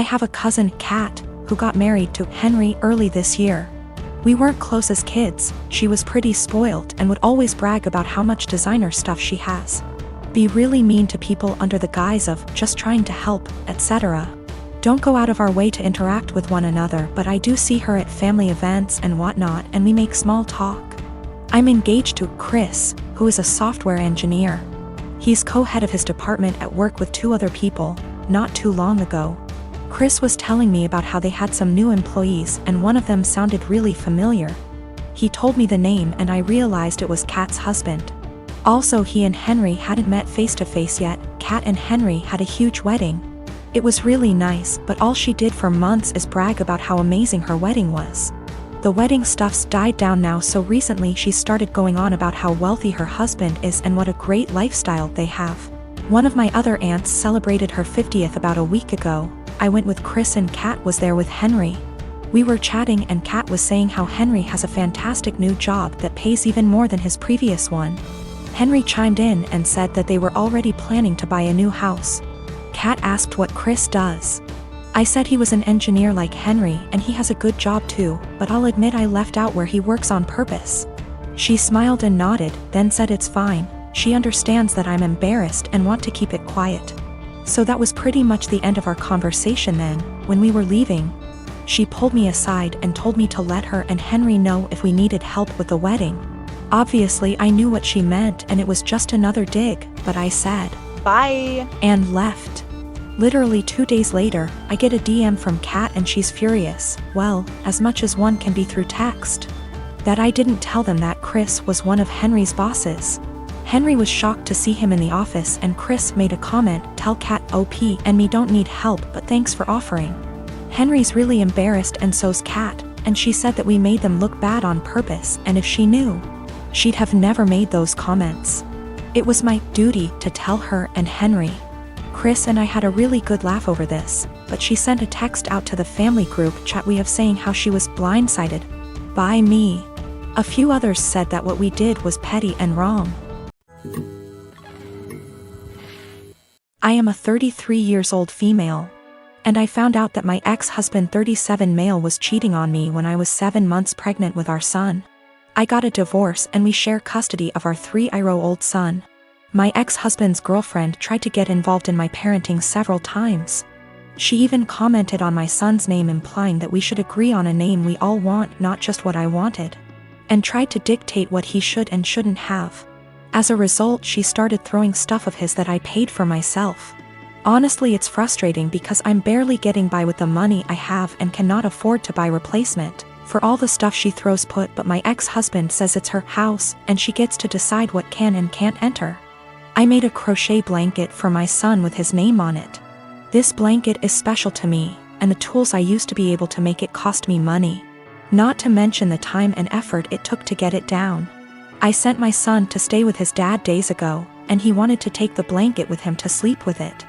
I have a cousin, Kat, who got married to Henry early this year. We weren't close as kids, she was pretty spoiled and would always brag about how much designer stuff she has. Be really mean to people under the guise of just trying to help, etc. Don't go out of our way to interact with one another, but I do see her at family events and whatnot, and we make small talk. I'm engaged to Chris, who is a software engineer. He's co-head of his department at work with 2 other people, not too long ago. Chris was telling me about how they had some new employees and one of them sounded really familiar. He told me the name and I realized it was Kat's husband. Also, he and Henry hadn't met face to face yet. Kat and Henry had a huge wedding. It was really nice, but all she did for months is brag about how amazing her wedding was. The wedding stuff's died down now, so recently she started going on about how wealthy her husband is and what a great lifestyle they have. One of my other aunts celebrated her 50th about a week ago. I went with Chris and Kat was there with Henry. We were chatting and Kat was saying how Henry has a fantastic new job that pays even more than his previous one. Henry chimed in and said that they were already planning to buy a new house. Kat asked what Chris does. I said he was an engineer like Henry and he has a good job too, but I'll admit I left out where he works on purpose. She smiled and nodded, then said it's fine. She understands that I'm embarrassed and want to keep it quiet. So that was pretty much the end of our conversation then. When we were leaving, she pulled me aside and told me to let her and Henry know if we needed help with the wedding. Obviously I knew what she meant and it was just another dig, but I said, "Bye," and left. Literally 2 days later, I get a DM from Kat and she's furious, well, as much as one can be through text. That I didn't tell them that Chris was one of Henry's bosses. Henry was shocked to see him in the office and Chris made a comment, "Tell Kat OP and me don't need help but thanks for offering." Henry's really embarrassed and so's Kat, and she said that we made them look bad on purpose and if she knew, she'd have never made those comments. It was my duty to tell her and Henry. Chris and I had a really good laugh over this, but she sent a text out to the family group chat we have saying how she was blindsided by me. A few others said that what we did was petty and wrong. I am a 33 years old female, and I found out that my ex-husband 37 male was cheating on me when I was 7 months pregnant with our son. I got a divorce and we share custody of our 3-year-old son. My ex-husband's girlfriend tried to get involved in my parenting several times. She even commented on my son's name implying that we should agree on a name we all want, not just what I wanted, and tried to dictate what he should and shouldn't have. As a result, she started throwing stuff of his that I paid for myself. Honestly, it's frustrating because I'm barely getting by with the money I have and cannot afford to buy replacement for all the stuff she throws put, but my ex-husband says it's her house and she gets to decide what can and can't enter. I made a crochet blanket for my son with his name on it. This blanket is special to me, and the tools I used to be able to make it cost me money. Not to mention the time and effort it took to get it down. I sent my son to stay with his dad days ago, and he wanted to take the blanket with him to sleep with it.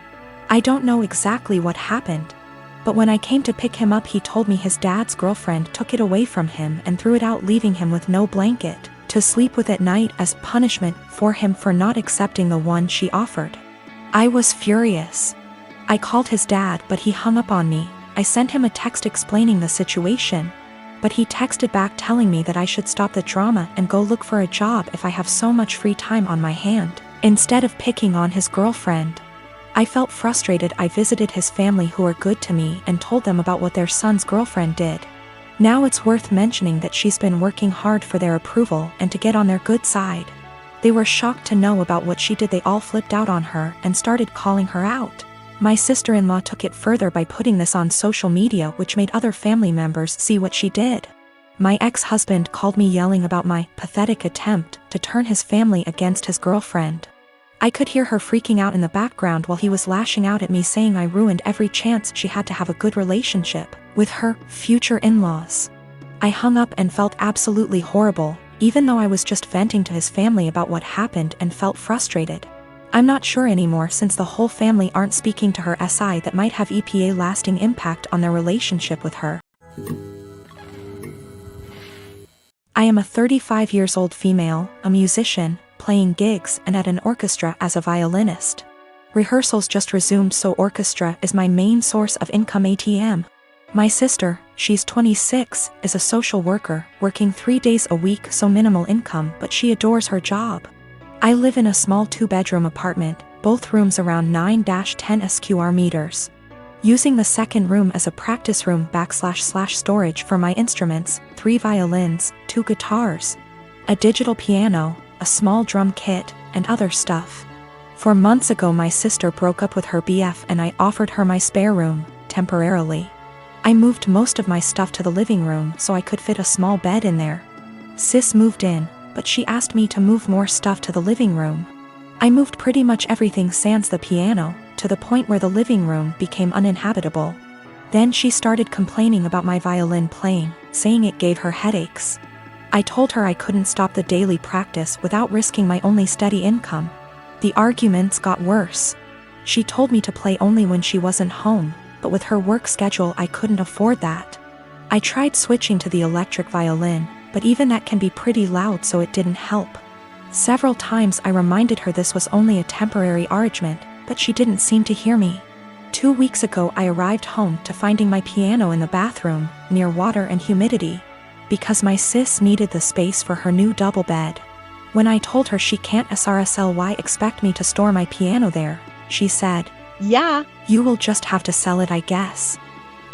I don't know exactly what happened, but when I came to pick him up he told me his dad's girlfriend took it away from him and threw it out, leaving him with no blanket to sleep with at night as punishment for him for not accepting the one she offered. I was furious. I called his dad but he hung up on me. I sent him a text explaining the situation, but he texted back telling me that I should stop the drama and go look for a job if I have so much free time on my hand, instead of picking on his girlfriend. I felt frustrated. I visited his family who are good to me and told them about what their son's girlfriend did. Now it's worth mentioning that she's been working hard for their approval and to get on their good side. They were shocked to know about what she did. They all flipped out on her and started calling her out. My sister-in-law took it further by putting this on social media, which made other family members see what she did. My ex-husband called me yelling about my pathetic attempt to turn his family against his girlfriend. I could hear her freaking out in the background while he was lashing out at me, saying I ruined every chance she had to have a good relationship with her future in-laws. I hung up and felt absolutely horrible, even though I was just venting to his family about what happened and felt frustrated. I'm not sure anymore, since the whole family aren't speaking to her SI, that might have EPA lasting impact on their relationship with her. I am a 35 years old female, a musician, playing gigs and at an orchestra as a violinist. Rehearsals just resumed, so orchestra is my main source of income ATM. My sister, she's 26, is a social worker, working 3 days a week, so minimal income, but she adores her job. I live in a small 2-bedroom apartment, both rooms around 9-10 square meters. Using the second room as a practice room / storage for my instruments, 3 violins, 2 guitars, a digital piano, a small drum kit, and other stuff. 4 months ago my sister broke up with her BF and I offered her my spare room, temporarily. I moved most of my stuff to the living room so I could fit a small bed in there. Sis moved in, but she asked me to move more stuff to the living room. I moved pretty much everything sans the piano, to the point where the living room became uninhabitable. Then she started complaining about my violin playing, saying it gave her headaches. I told her I couldn't stop the daily practice without risking my only steady income. The arguments got worse. She told me to play only when she wasn't home, but with her work schedule I couldn't afford that. I tried switching to the electric violin, but even that can be pretty loud, so it didn't help. Several times I reminded her this was only a temporary arrangement, but she didn't seem to hear me. 2 weeks ago I arrived home to finding my piano in the bathroom, near water and humidity, because my sis needed the space for her new double bed. When I told her she can't SRSLY expect me to store my piano there, she said, "Yeah, you will just have to sell it, I guess."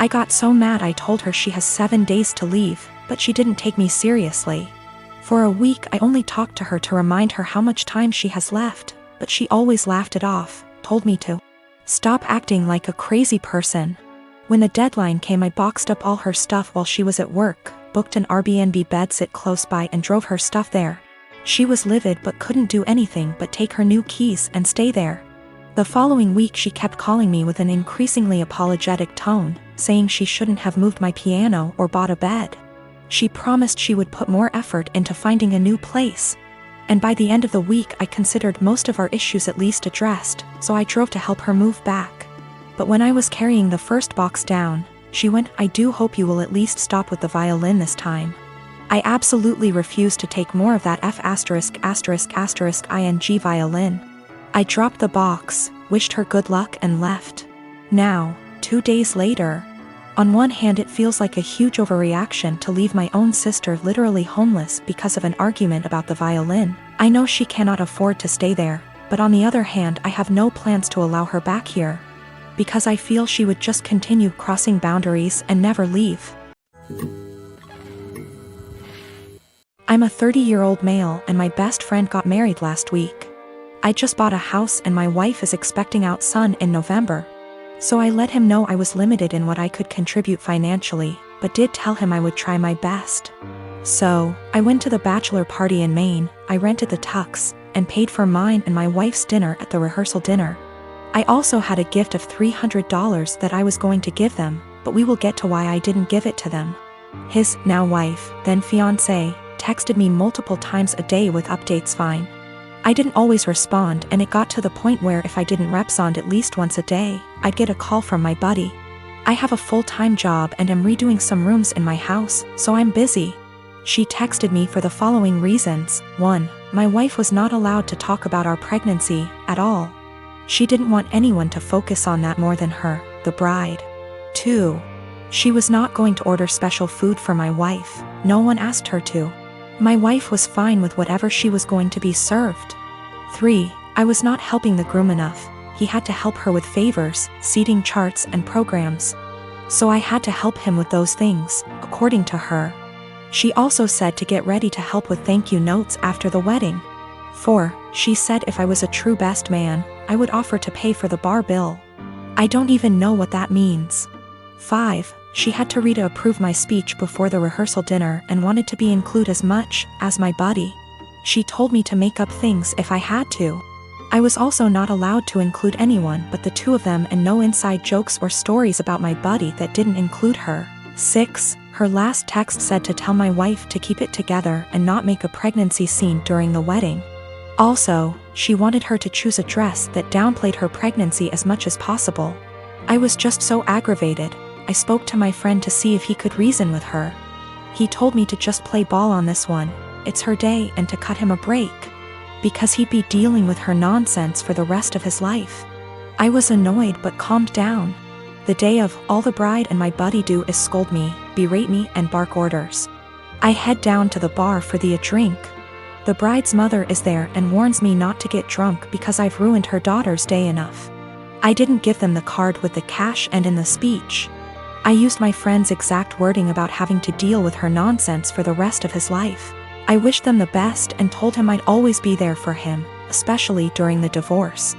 I got so mad I told her she has 7 days to leave, but she didn't take me seriously. For a week I only talked to her to remind her how much time she has left, but she always laughed it off, told me to stop acting like a crazy person. When the deadline came I boxed up all her stuff while she was at work, booked an Airbnb bedsit close by and drove her stuff there. She was livid but couldn't do anything but take her new keys and stay there. The following week she kept calling me with an increasingly apologetic tone, saying she shouldn't have moved my piano or bought a bed. She promised she would put more effort into finding a new place. And by the end of the week I considered most of our issues at least addressed, so I drove to help her move back. But when I was carrying the first box down, she went, "I do hope you will at least stop with the violin this time." I absolutely refused to take more of that F******ing violin. I dropped the box, wished her good luck and left. Now, 2 days later, on one hand it feels like a huge overreaction to leave my own sister literally homeless because of an argument about the violin. I know she cannot afford to stay there, but on the other hand I have no plans to allow her back here, because I feel she would just continue crossing boundaries and never leave. I'm a 30-year-old male and my best friend got married last week. I just bought a house and my wife is expecting our son in November. So I let him know I was limited in what I could contribute financially, but did tell him I would try my best. So, I went to the bachelor party in Maine, I rented the tux, and paid for mine and my wife's dinner at the rehearsal dinner. I also had a gift of $300 that I was going to give them, but we will get to why I didn't give it to them. His now wife, then fiancé, texted me multiple times a day with updates fine. I didn't always respond and it got to the point where if I didn't respond at least once a day, I'd get a call from my buddy. I have a full-time job and am redoing some rooms in my house, so I'm busy. She texted me for the following reasons. 1. My wife was not allowed to talk about our pregnancy at all. She didn't want anyone to focus on that more than her, the bride. 2. She was not going to order special food for my wife, no one asked her to. My wife was fine with whatever she was going to be served. 3. I was not helping the groom enough, he had to help her with favors, seating charts and programs. So I had to help him with those things, according to her. She also said to get ready to help with thank you notes after the wedding. 4. She said if I was a true best man, I would offer to pay for the bar bill. I don't even know what that means. 5. She had to read to approve my speech before the rehearsal dinner and wanted to be included as much as my buddy. She told me to make up things if I had to. I was also not allowed to include anyone but the two of them and no inside jokes or stories about my buddy that didn't include her. 6. Her last text said to tell my wife to keep it together and not make a pregnancy scene during the wedding. Also, she wanted her to choose a dress that downplayed her pregnancy as much as possible. I was just so aggravated. I spoke to my friend to see if he could reason with her. He told me to just play ball on this one, it's her day, and to cut him a break, because he'd be dealing with her nonsense for the rest of his life. I was annoyed but calmed down. The day of, all the bride and my buddy do is scold me, berate me and bark orders. I head down to the bar for a drink. The bride's mother is there and warns me not to get drunk because I've ruined her daughter's day enough. I didn't give them the card with the cash and in the speech. I used my friend's exact wording about having to deal with her nonsense for the rest of his life. I wished them the best and told him I'd always be there for him, especially during the divorce.